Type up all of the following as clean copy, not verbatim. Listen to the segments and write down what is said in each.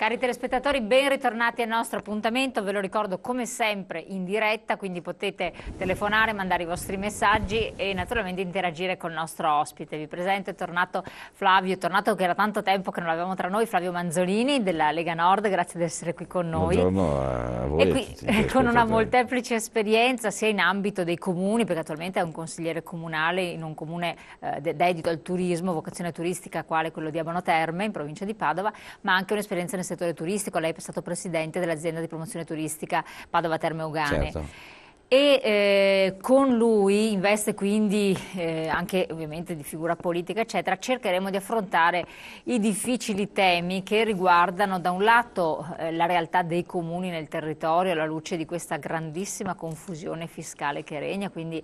Cari telespettatori, ben ritornati al nostro appuntamento, ve lo ricordo come sempre in diretta, quindi potete telefonare, mandare i vostri messaggi e naturalmente interagire col nostro ospite. Vi presento, è tornato Flavio, che era tanto tempo che non l'avevamo tra noi, Flavio Manzolini della Lega Nord, grazie di essere qui con noi. Buongiorno a voi. E qui con una molteplice esperienza sia in ambito dei comuni, perché attualmente è un consigliere comunale in un comune dedito al turismo, vocazione turistica, quale quello di Abano Terme, in provincia di Padova, ma anche un'esperienza nel settore turistico. Lei è stato presidente dell'azienda di promozione turistica Padova Terme Euganee. Certo. E con lui investe quindi anche ovviamente di figura politica eccetera, cercheremo di affrontare i difficili temi che riguardano da un lato la realtà dei comuni nel territorio alla luce di questa grandissima confusione fiscale che regna, quindi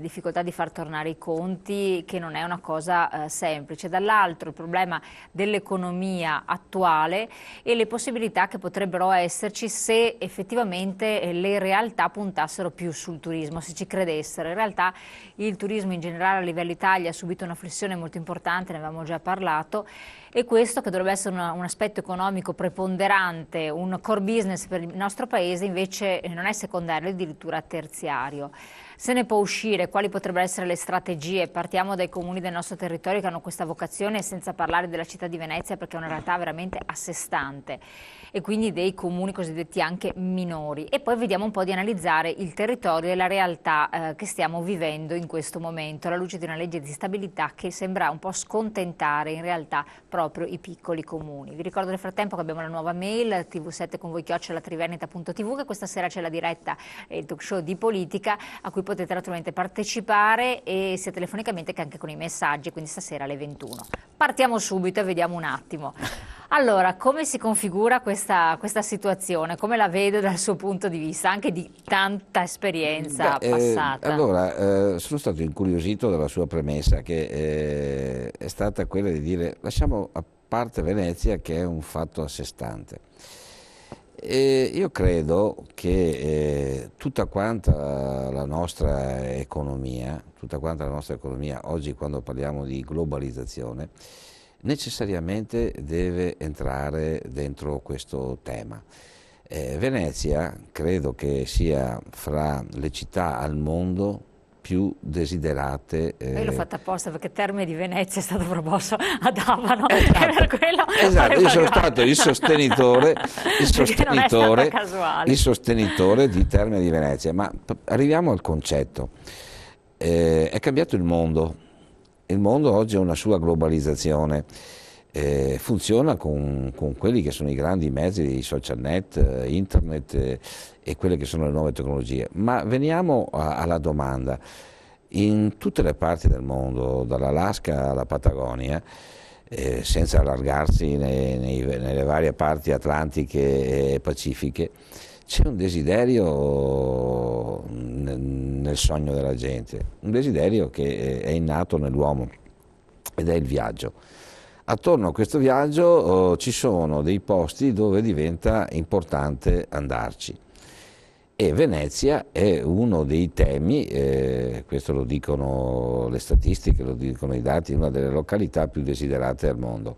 difficoltà di far tornare i conti, che non è una cosa semplice, dall'altro il problema dell'economia attuale e le possibilità che potrebbero esserci se effettivamente le realtà puntassero più sul turismo, se ci credessero. In realtà il turismo in generale a livello Italia ha subito una flessione molto importante, ne avevamo già parlato, e questo che dovrebbe essere un aspetto economico preponderante, un core business per il nostro paese, invece non è secondario, è addirittura terziario. Se ne può uscire? Quali potrebbero essere le strategie? Partiamo dai comuni del nostro territorio che hanno questa vocazione, senza parlare della città di Venezia perché è una realtà veramente a sé stante, e quindi dei comuni cosiddetti anche minori, e poi vediamo un po' di analizzare il territorio e la realtà che stiamo vivendo in questo momento alla luce di una legge di stabilità che sembra un po' scontentare in realtà proprio i piccoli comuni. Vi ricordo nel frattempo che abbiamo la nuova mail tv7 con voi @triveneta.tv, che questa sera c'è la diretta e il talk show di politica a cui potete naturalmente partecipare e sia telefonicamente che anche con i messaggi, quindi stasera alle 21. Partiamo subito e vediamo un attimo. Allora, come si configura questa situazione? Come la vede dal suo punto di vista, anche di tanta esperienza passata? Allora, sono stato incuriosito dalla sua premessa, che è stata quella di dire lasciamo a parte Venezia, che è un fatto a sé stante. Io credo che tutta quanta la nostra economia, oggi quando parliamo di globalizzazione, necessariamente deve entrare dentro questo tema. Venezia credo che sia fra le città al mondo più desiderate. Io l'ho fatta apposta perché Terme di Venezia è stato proposto ad Abano, esatto, per quello esatto. Io sono stato il sostenitore di Terme di Venezia, ma arriviamo al concetto. È cambiato il mondo. Il mondo oggi ha una sua globalizzazione, funziona con quelli che sono i grandi mezzi, i social net, internet e quelle che sono le nuove tecnologie. Ma veniamo alla domanda. In tutte le parti del mondo, dall'Alaska alla Patagonia, senza allargarsi nelle varie parti atlantiche e pacifiche, c'è un desiderio nel sogno della gente, un desiderio che è innato nell'uomo ed è il viaggio. Attorno a questo viaggio ci sono dei posti dove diventa importante andarci e Venezia è uno dei temi, questo lo dicono le statistiche, lo dicono i dati, una delle località più desiderate al mondo.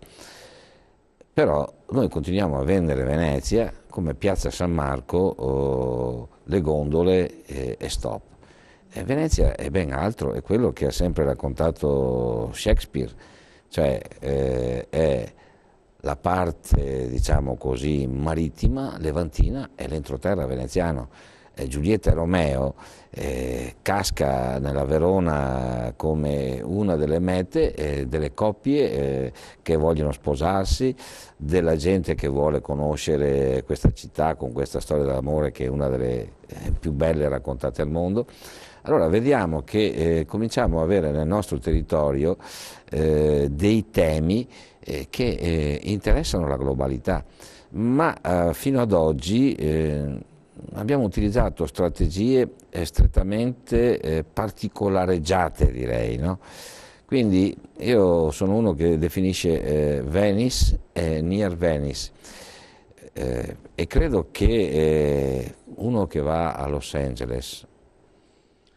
Però noi continuiamo a vendere Venezia come Piazza San Marco, le gondole e stop. Venezia è ben altro, è quello che ha sempre raccontato Shakespeare, cioè è la parte, diciamo così, marittima, levantina, è l'entroterra veneziano. Giulietta e Romeo casca nella Verona come una delle mete delle coppie che vogliono sposarsi, della gente che vuole conoscere questa città con questa storia d'amore che è una delle più belle raccontate al mondo. Allora vediamo che cominciamo a avere nel nostro territorio dei temi che interessano la globalità, ma fino ad oggi abbiamo utilizzato strategie strettamente particolareggiate, direi, no? Quindi io sono uno che definisce Venice near Venice e credo che uno che va a Los Angeles,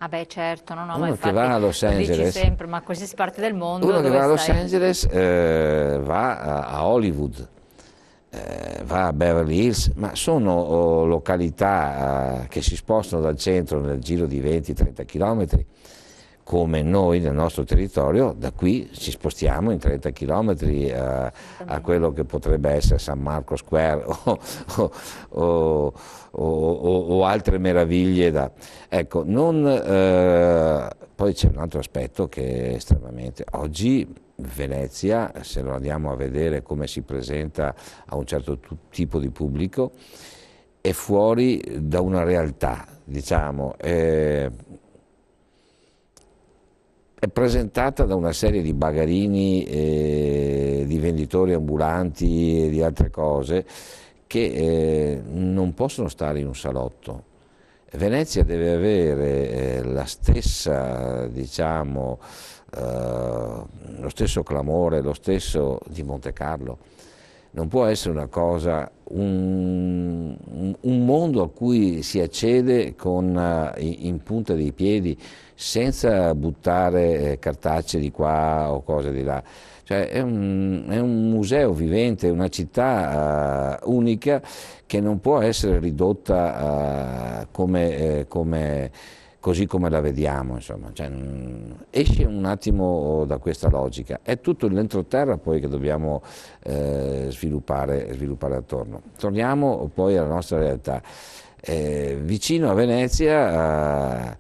ah beh certo, no, uno infatti, che va a Los Angeles, lo dici sempre, ma qualsiasi parte del mondo uno che dove va a Los stai? Angeles va a Hollywood, va a Beverly Hills, ma sono località che si spostano dal centro nel giro di 20-30 km, come noi nel nostro territorio, da qui ci spostiamo in 30 km a quello che potrebbe essere San Marco Square o altre meraviglie. Ecco, poi c'è un altro aspetto che è estremamente... Oggi Venezia, se lo andiamo a vedere come si presenta a un certo tipo di pubblico, è fuori da una realtà, diciamo, è presentata da una serie di bagarini, di venditori ambulanti e di altre cose che non possono stare in un salotto. Venezia deve avere la stessa, diciamo, lo stesso clamore, lo stesso di Monte Carlo. Non può essere una cosa, un mondo a cui si accede in punta dei piedi, senza buttare cartacee di qua o cose di là. Cioè è un museo vivente, una città unica che non può essere ridotta così come la vediamo, insomma. Cioè, esce un attimo da questa logica. È tutto l'entroterra poi che dobbiamo sviluppare attorno. Torniamo poi alla nostra realtà. Vicino a Venezia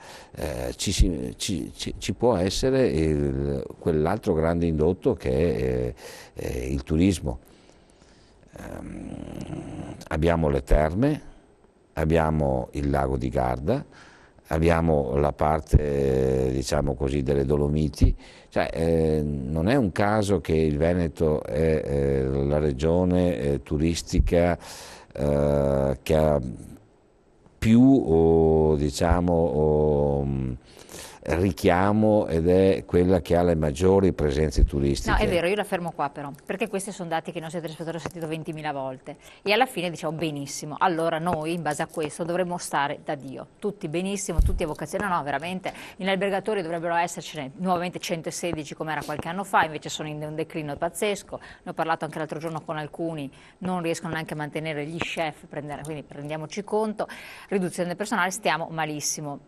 ci può essere quell'altro grande indotto che è il turismo. Abbiamo le terme, abbiamo il lago di Garda, abbiamo la parte, diciamo così, delle Dolomiti. Cioè, non è un caso che il Veneto è la regione turistica che ha più diciamo, richiamo ed è quella che ha le maggiori presenze turistiche. No, è vero, io la fermo qua però, perché questi sono dati che i nostri telespettatori hanno sentito 20.000 volte e alla fine diciamo benissimo, allora noi in base a questo dovremmo stare da Dio, tutti benissimo, tutti a vocazione, no, veramente, in albergatori dovrebbero essercene nuovamente 116 come era qualche anno fa, invece sono in un declino pazzesco, ne ho parlato anche l'altro giorno con alcuni, non riescono neanche a mantenere gli chef, quindi prendiamoci conto, riduzione del personale, stiamo malissimo.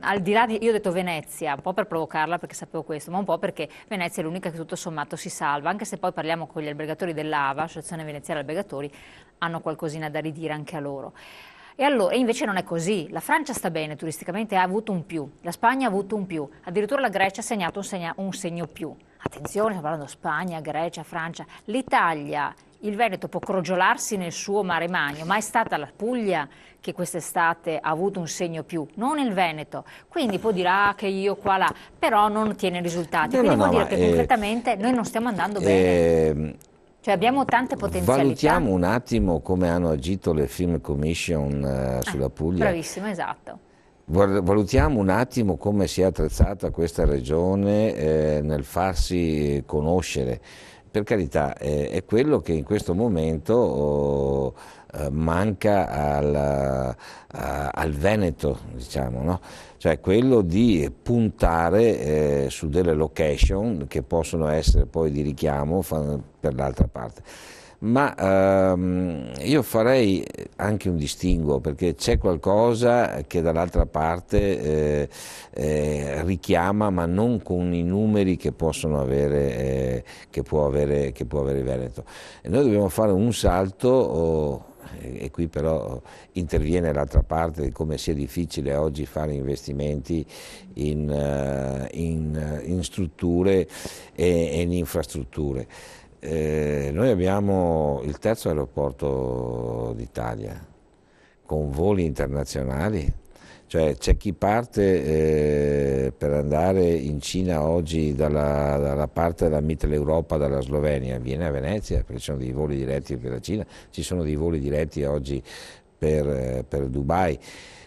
Al di là io ho detto Venezia, un po' per provocarla perché sapevo questo, ma un po' perché Venezia è l'unica che tutto sommato si salva, anche se poi parliamo con gli albergatori dell'AVA, Associazione Veneziana Albergatori, hanno qualcosina da ridire anche a loro. E invece non è così, la Francia sta bene turisticamente, ha avuto un più, la Spagna ha avuto un più, addirittura la Grecia ha segnato un segno più. Attenzione, stiamo parlando Spagna, Grecia, Francia, l'Italia, il Veneto può crogiolarsi nel suo mare Magno, ma è stata la Puglia che quest'estate ha avuto un segno più, non il Veneto. Quindi può dire che io qua là, però non ottiene risultati. Quindi vuol dire che concretamente noi non stiamo andando bene. Cioè abbiamo tante potenzialità. Valutiamo un attimo come hanno agito le Film Commission sulla Puglia. Bravissimo, esatto. Valutiamo un attimo come si è attrezzata questa regione nel farsi conoscere. Per carità, è quello che in questo momento manca al Veneto, diciamo, no? Cioè quello di puntare su delle location che possono essere poi di richiamo per l'altra parte. Ma io farei anche un distinguo, perché c'è qualcosa che dall'altra parte richiama, ma non con i numeri che possono avere, che può avere il Veneto. E noi dobbiamo fare un salto, e qui però interviene l'altra parte di come sia difficile oggi fare investimenti in strutture e in infrastrutture. Noi abbiamo il terzo aeroporto d'Italia con voli internazionali, cioè c'è chi parte per andare in Cina oggi dalla parte della Mitteleuropa, dalla Slovenia, viene a Venezia perché ci sono dei voli diretti per la Cina, ci sono dei voli diretti oggi per Dubai,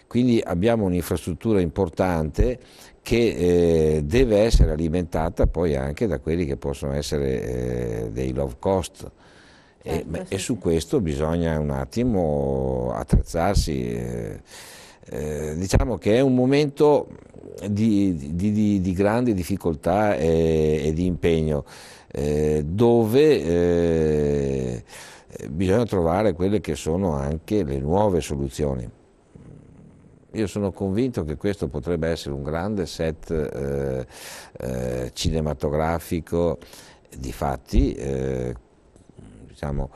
quindi abbiamo un'infrastruttura importante che deve essere alimentata poi anche da quelli che possono essere dei low cost. Certo, E su questo bisogna un attimo attrezzarsi. Diciamo che è un momento di grande difficoltà e di impegno, dove bisogna trovare quelle che sono anche le nuove soluzioni. Io sono convinto che questo potrebbe essere un grande set cinematografico. Difatti, diciamo,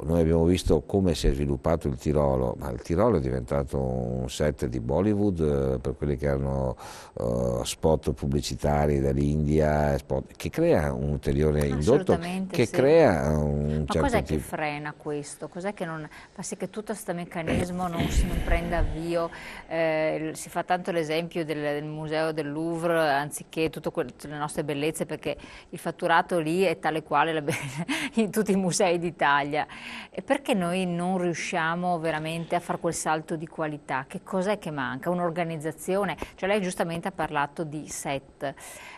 noi abbiamo visto come si è sviluppato il Tirolo, ma il Tirolo è diventato un set di Bollywood per quelli che hanno spot pubblicitari dall'India, che crea un ulteriore indotto, che sì. crea un Ma certo cos'è tipo. che frena questo? Cos'è che non fa sì che tutto questo meccanismo non prenda avvio? Si fa tanto l'esempio del museo del Louvre anziché tutte le nostre bellezze, perché il fatturato lì è tale quale in tutti i musei d'Italia. E perché noi non riusciamo veramente a fare quel salto di qualità? Che cos'è che manca? Un'organizzazione? Cioè lei giustamente ha parlato di set.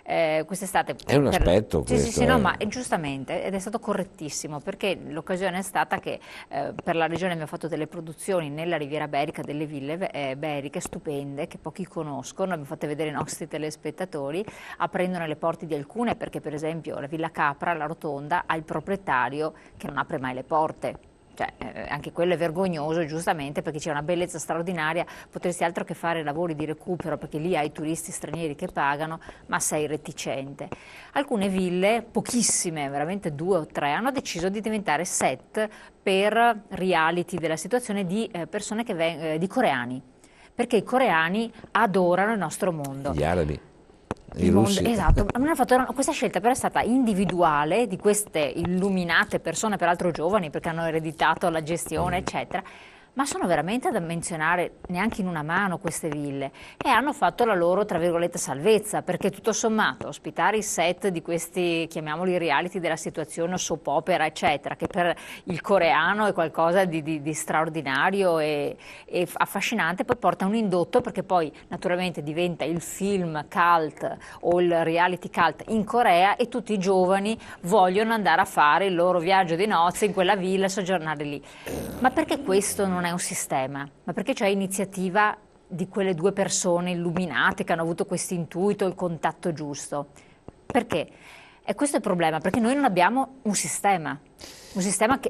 Quest'estate È un aspetto sì, sì, questo. sì, no, ma giustamente, ed è stato correttissimo, perché l'occasione è stata che per la regione abbiamo fatto delle produzioni nella Riviera Berica, delle ville beriche stupende che pochi conoscono, abbiamo fatto vedere ai nostri telespettatori, aprendone le porte di alcune, perché per esempio la Villa Capra, la Rotonda, ha il proprietario che non apre mai le porte. Cioè, anche quello è vergognoso, giustamente, perché c'è una bellezza straordinaria, potresti altro che fare lavori di recupero, perché lì hai turisti stranieri che pagano, ma sei reticente. Alcune ville, pochissime, veramente 2 o 3, hanno deciso di diventare set per reality della situazione di persone di coreani, perché i coreani adorano il nostro mondo. Gli arabi, i Il mondo, russi. esatto, questa scelta però è stata individuale di queste illuminate persone, peraltro giovani, perché hanno ereditato la gestione, eccetera, ma sono veramente da menzionare neanche in una mano queste ville, e hanno fatto la loro, tra virgolette, salvezza, perché tutto sommato ospitare i set di questi, chiamiamoli reality della situazione, soap opera, eccetera, che per il coreano è qualcosa di straordinario e affascinante, poi porta un indotto, perché poi naturalmente diventa il film cult o il reality cult in Corea, e tutti i giovani vogliono andare a fare il loro viaggio di nozze in quella villa, soggiornare lì. Ma perché questo non è un sistema? Ma perché c'è iniziativa di quelle 2 persone illuminate che hanno avuto questo intuito, il contatto giusto? Perché? E questo è il problema, perché noi non abbiamo un sistema. Sistema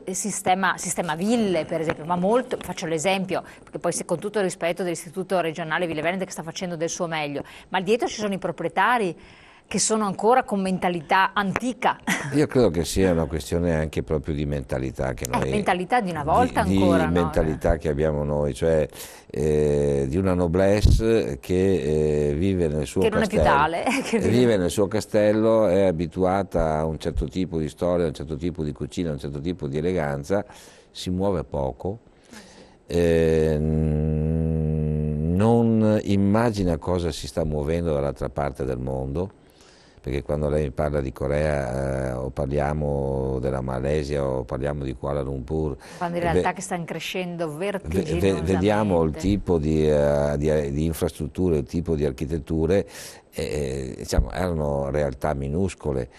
ville, per esempio, ma molto, faccio l'esempio, perché poi con tutto il rispetto dell'Istituto regionale Ville Venete, che sta facendo del suo meglio, ma dietro ci sono i proprietari che sono ancora con mentalità antica. Io credo che sia una questione anche proprio di mentalità che noi, mentalità di una volta di ancora, no? mentalità che abbiamo noi, cioè di una noblesse che vive nel suo Che non è più castello, tale. vive nel suo castello, è abituata a un certo tipo di storia, a un certo tipo di cucina, a un certo tipo di eleganza, si muove poco, non immagina cosa si sta muovendo dall'altra parte del mondo, perché quando lei parla di Corea o parliamo della Malesia o parliamo di Kuala Lumpur, Quando in realtà che stanno crescendo vertiginosamente. vediamo il tipo di infrastrutture, il tipo di architetture, diciamo, erano realtà minuscole.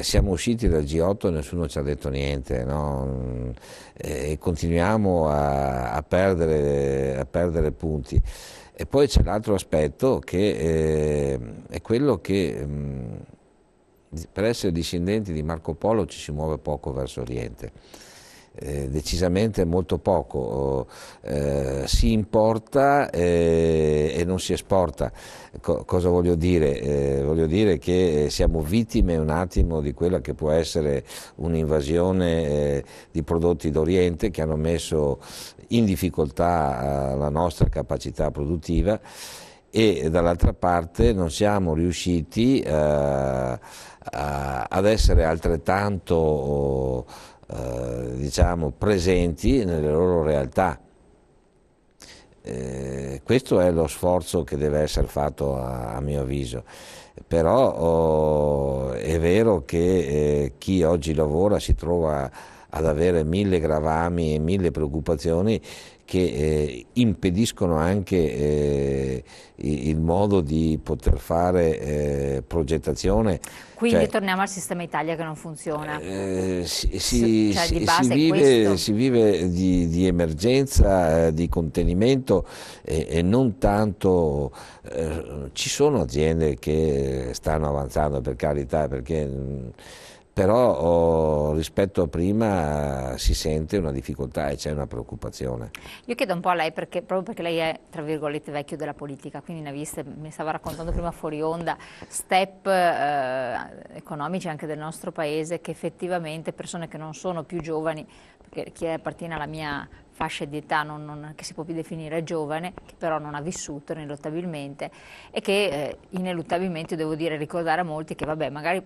Siamo usciti dal G8 e nessuno ci ha detto niente, no? E continuiamo a perdere punti. E poi c'è l'altro aspetto che è quello che per essere discendenti di Marco Polo ci si muove poco verso Oriente. Decisamente molto poco, si importa e non si esporta. Cosa voglio dire? Voglio dire che siamo vittime un attimo di quella che può essere un'invasione di prodotti d'Oriente che hanno messo in difficoltà la nostra capacità produttiva, e dall'altra parte non siamo riusciti ad essere altrettanto diciamo presenti nelle loro realtà. Questo è lo sforzo che deve essere fatto a mio avviso, però è vero che chi oggi lavora si trova ad avere 1000 gravami e 1000 preoccupazioni che impediscono anche il modo di poter fare progettazione. Quindi cioè, torniamo al sistema Italia che non funziona. Si vive di emergenza, di contenimento e non tanto. Ci sono aziende che stanno avanzando, per carità, perché però rispetto a prima si sente una difficoltà e c'è una preoccupazione. Io chiedo un po' a lei, proprio perché lei è, tra virgolette, vecchio della politica, quindi ne ha viste, mi stava raccontando prima fuori onda, step economici anche del nostro paese, che effettivamente persone che non sono più giovani, perché chi appartiene alla mia fascia di età che si può più definire giovane, che però non ha vissuto ineluttabilmente, e che ineluttabilmente, devo dire, ricordare a molti che vabbè, magari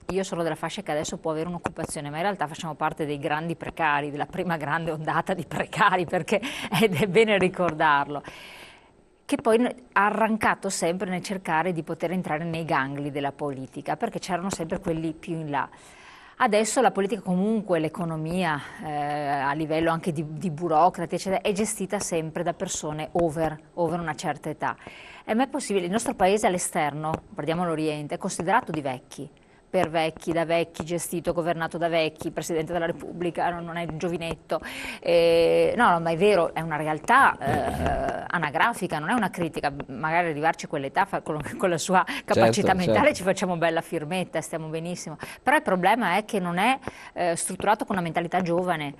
io sono della fascia che adesso può avere un'occupazione, ma in realtà facciamo parte dei grandi precari, della prima grande ondata di precari, ed è bene ricordarlo, che poi ha arrancato sempre nel cercare di poter entrare nei gangli della politica, perché c'erano sempre quelli più in là. Adesso la politica, comunque l'economia, a livello anche di burocrati, eccetera, è gestita sempre da persone over una certa età. È mai possibile? Il nostro paese all'esterno, guardiamo l'Oriente, è considerato di vecchi, per vecchi, da vecchi, gestito, governato da vecchi, Presidente della Repubblica non è il giovinetto. No, ma è vero, è una realtà anagrafica, non è una critica, magari arrivarci a quell'età con la sua capacità mentale certo. ci facciamo bella firmetta, stiamo benissimo, però il problema è che non è strutturato con una mentalità giovane,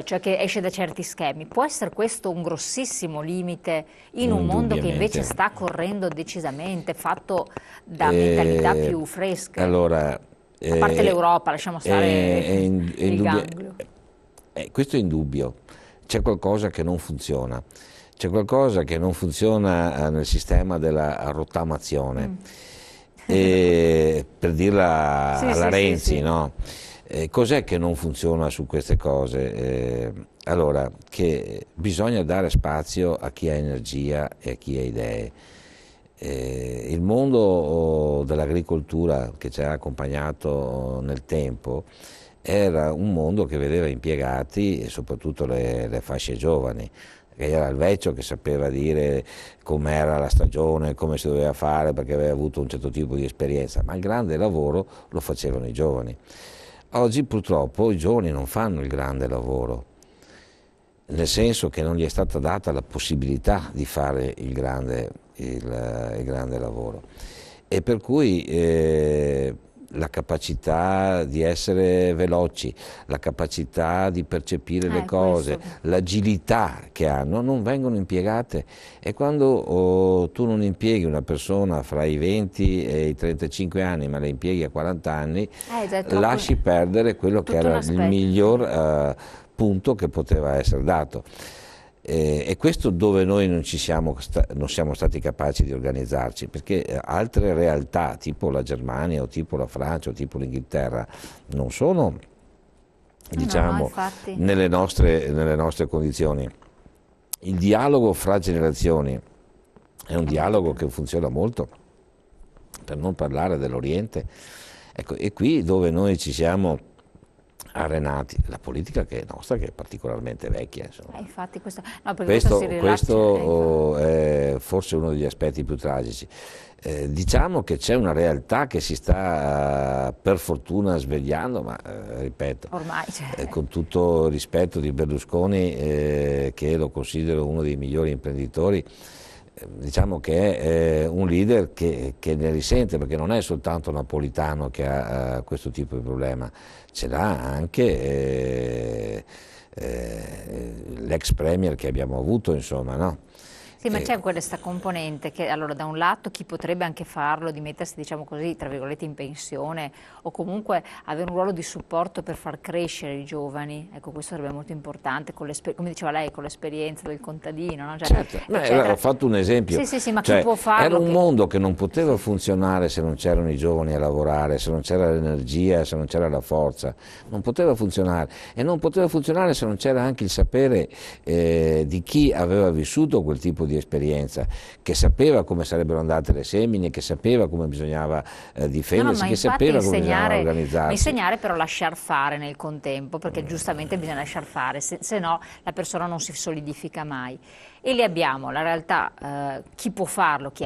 cioè che esce da certi schemi. Può essere questo un grossissimo limite in un mondo che invece sta correndo decisamente, fatto da mentalità più fresche? Allora, a parte l'Europa, lasciamo stare il ganglio. Questo è indubbio, c'è qualcosa che non funziona, c'è qualcosa che non funziona nel sistema della rottamazione, per dirla alla Renzi, no? Cos'è che non funziona su queste cose? Allora, che bisogna dare spazio a chi ha energia e a chi ha idee. Il mondo dell'agricoltura che ci ha accompagnato nel tempo era un mondo che vedeva impiegati e soprattutto le fasce giovani. Era il vecchio che sapeva dire com'era la stagione, come si doveva fare perché aveva avuto un certo tipo di esperienza, ma il grande lavoro lo facevano i giovani. Oggi purtroppo i giovani non fanno il grande lavoro, nel senso che non gli è stata data la possibilità di fare il grande lavoro, e per cui la capacità di essere veloci, la capacità di percepire le cose, l'agilità che hanno non vengono impiegate, e quando tu non impieghi una persona fra i 20 e i 35 anni ma la impieghi a 40 anni, lasci perdere quello che era il miglior punto che poteva essere dato. E questo dove noi non siamo stati capaci di organizzarci, perché altre realtà tipo la Germania o tipo la Francia o tipo l'Inghilterra non sono, diciamo, nelle nostre condizioni. Il dialogo fra generazioni è un dialogo che funziona molto, per non parlare dell'Oriente. Ecco, e qui dove noi ci siamo arenati, la politica che è nostra, che è particolarmente vecchia. Infatti questo è forse uno degli aspetti più tragici. Diciamo che c'è una realtà che si sta per fortuna svegliando, ma ripeto, ormai con tutto il rispetto di Berlusconi, che lo considero uno dei migliori imprenditori, diciamo che è un leader che ne risente, perché non è soltanto Napolitano che ha questo tipo di problema, ce l'ha anche l'ex premier che abbiamo avuto, insomma, no? Sì, ma c'è questa componente che, allora, da un lato chi potrebbe anche farlo, di mettersi, diciamo così, tra virgolette, in pensione, o comunque avere un ruolo di supporto per far crescere i giovani, ecco, questo sarebbe molto importante, come diceva lei, con l'esperienza del contadino, no? Cioè, certo, ho fatto un esempio. Sì, ma chi può farlo? Era un mondo che non poteva funzionare se non c'erano i giovani a lavorare, se non c'era l'energia, se non c'era la forza, non poteva funzionare, e non poteva funzionare se non c'era anche il sapere di chi aveva vissuto quel tipo di esperienza, che sapeva come sarebbero andate le semine, che sapeva come bisognava difendersi, che sapeva come bisognava organizzarsi. Insegnare, però lasciar fare nel contempo, perché giustamente bisogna lasciar fare, se no la persona non si solidifica mai. E lì abbiamo la realtà, chi può farlo, chi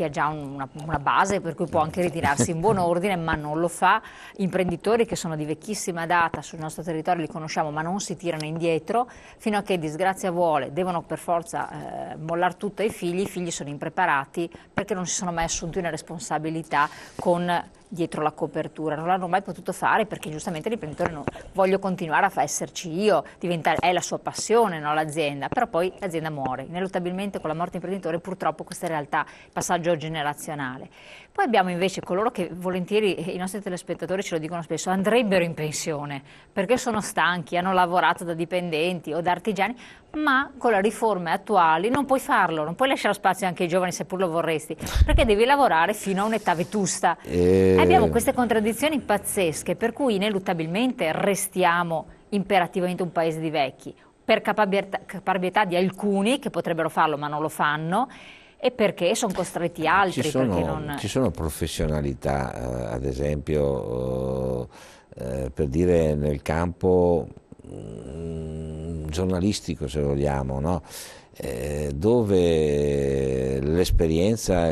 ha già una base per cui può anche ritirarsi in buon ordine, ma non lo fa, imprenditori che sono di vecchissima data sul nostro territorio, li conosciamo ma non si tirano indietro, fino a che, disgrazia vuole, devono per forza mollare tutto ai figli, i figli sono impreparati perché non si sono mai assunti una responsabilità con dietro la copertura, non l'hanno mai potuto fare perché giustamente l'imprenditore non voglio continuare a esserci io, è la sua passione, no, l'azienda, però poi l'azienda muore, ineluttabilmente con la morte dell'imprenditore purtroppo questa è realtà, passaggio generazionale. Poi abbiamo invece coloro che volentieri, i nostri telespettatori ce lo dicono spesso, andrebbero in pensione perché sono stanchi, hanno lavorato da dipendenti o da artigiani, ma con le riforme attuali non puoi farlo, non puoi lasciare spazio anche ai giovani seppur lo vorresti, perché devi lavorare fino a un'età vetusta. Abbiamo queste contraddizioni pazzesche, per cui ineluttabilmente restiamo imperativamente un paese di vecchi, per caparbietà di alcuni che potrebbero farlo ma non lo fanno, e perché sono costretti altri. Ci sono professionalità, ad esempio, per dire nel campo giornalistico, se vogliamo, no? Dove l'esperienza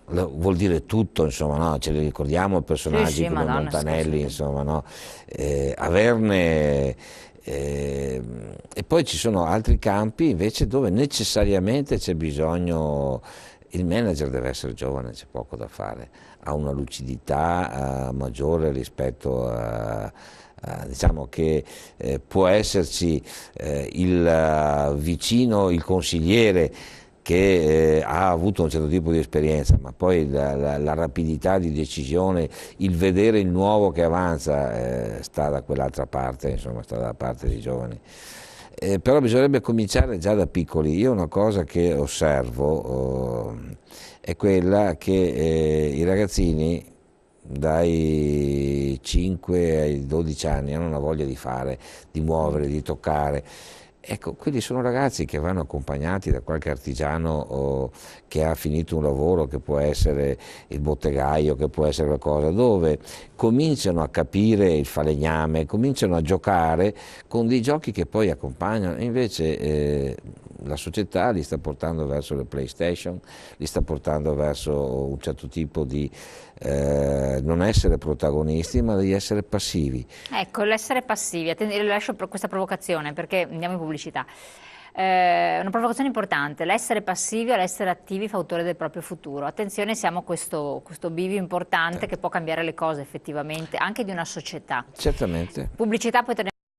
vuol dire tutto, insomma, no? Ce li ricordiamo personaggi come Madonna, Montanelli, insomma, no? Averne e poi ci sono altri campi invece dove necessariamente c'è bisogno, il manager deve essere giovane, c'è poco da fare, ha una lucidità maggiore rispetto a diciamo che può esserci il vicino, il consigliere che ha avuto un certo tipo di esperienza, ma poi la rapidità di decisione, il vedere il nuovo che avanza sta da quell'altra parte, insomma, sta dalla parte dei giovani. Però bisognerebbe cominciare già da piccoli. Io una cosa che osservo è quella che i ragazzini dai 5 ai 12 anni hanno una voglia di fare, di muovere, di toccare. Ecco, quelli sono ragazzi che vanno accompagnati da qualche artigiano che ha finito un lavoro, che può essere il bottegaio, che può essere qualcosa, dove cominciano a capire il falegname, cominciano a giocare con dei giochi che poi accompagnano. Invece la società li sta portando verso le PlayStation, li sta portando verso un certo tipo di non essere protagonisti ma di essere passivi. Ecco, l'essere passivi, lascio questa provocazione perché andiamo in pubblicità. Una provocazione importante, l'essere passivi o l'essere attivi fautore del proprio futuro. Attenzione, siamo questo bivio importante che può cambiare le cose effettivamente, anche di una società. Certamente. Pubblicità, poi